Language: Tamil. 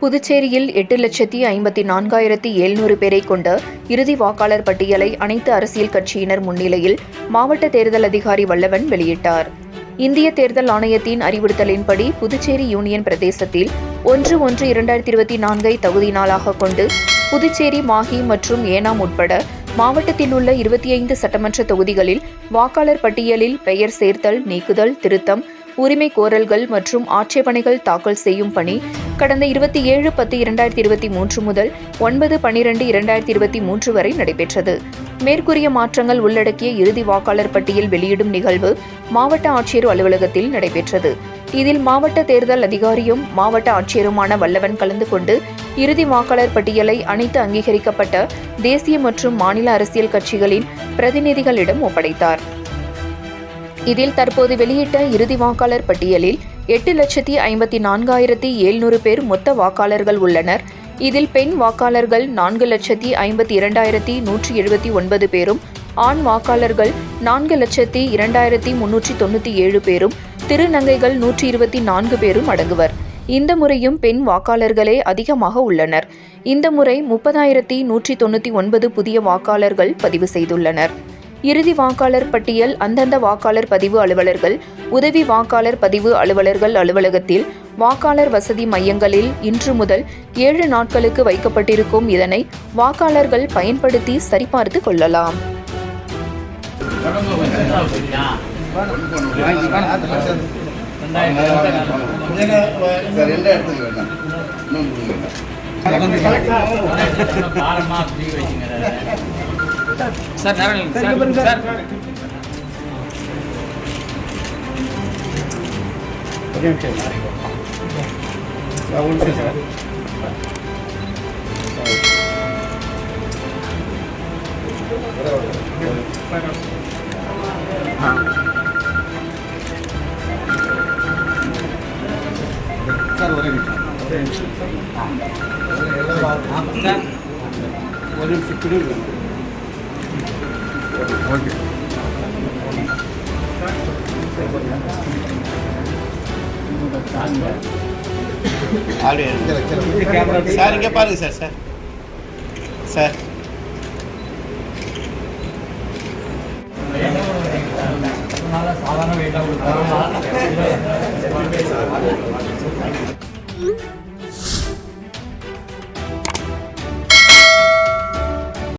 புதுச்சேரியில் 8,54,700 பேரை கொண்ட இறுதி வாக்காளர் பட்டியலை அனைத்து அரசியல் கட்சியினர் முன்னிலையில் மாவட்ட தேர்தல் அதிகாரி வல்லவன் வெளியிட்டார். இந்திய தேர்தல் ஆணையத்தின் அறிவுறுத்தலின்படி புதுச்சேரி யூனியன் பிரதேசத்தில் 1/1/2024 தகுதி நாளாக கொண்டு புதுச்சேரி, மாஹி மற்றும் ஏனாம் உட்பட மாவட்டத்தில் உள்ள 25 சட்டமன்ற தொகுதிகளில் வாக்காளர் பட்டியலில் பெயர் சேர்த்தல், நீக்குதல், திருத்தம், உரிமை கோரல்கள் மற்றும் ஆட்சேபனைகள் தாக்கல் செய்யும் பணி கடந்த 27/10/2023 முதல் 9/12/2023 வரை நடைபெற்றது. மேற்கூறிய மாற்றங்கள் உள்ளடக்கிய இறுதி வாக்காளர் பட்டியல் வெளியிடும் நிகழ்வு மாவட்ட ஆட்சியர் அலுவலகத்தில் நடைபெற்றது. இதில் மாவட்ட தேர்தல் அதிகாரியும் மாவட்ட ஆட்சியருமான வல்லவன் கலந்து கொண்டு இறுதி வாக்காளர் பட்டியலை அனைத்து அங்கீகரிக்கப்பட்ட தேசிய மற்றும் மாநில அரசியல் கட்சிகளின் பிரதிநிதிகளிடம் ஒப்படைத்தார். இதில் தற்போது வெளியிட்ட இறுதி வாக்காளர் பட்டியலில் 8,54,700 பேர் மொத்த வாக்காளர்கள் உள்ளனர். இதில் பெண் வாக்காளர்கள் 4,52,179 பேரும், ஆண் வாக்காளர்கள் 4,02,397 பேரும், திருநங்கைகள் 124 பேரும் அடங்குவர். இந்த முறையும் பெண் வாக்காளர்களே அதிகமாக உள்ளனர். இந்த முறை 30,199 புதிய வாக்காளர்கள் பதிவு செய்துள்ளனர். இறுதி வாக்காளர் பட்டியல் அந்தந்த வாக்காளர் பதிவு அலுவலர்கள், உதவி வாக்காளர் பதிவு அலுவலர்கள் அலுவலகத்தில், வாக்காளர் வசதி மையங்களில் இன்று முதல் 7 நாட்களுக்கு வைக்கப்பட்டிருக்கும். இதனை வாக்காளர்கள் பயன்படுத்தி சரிபார்த்து கொள்ளலாம். சார் சார் சார் இங்கே பாருங்க சார். சார் சார் சாதாரண வெயிட்டாக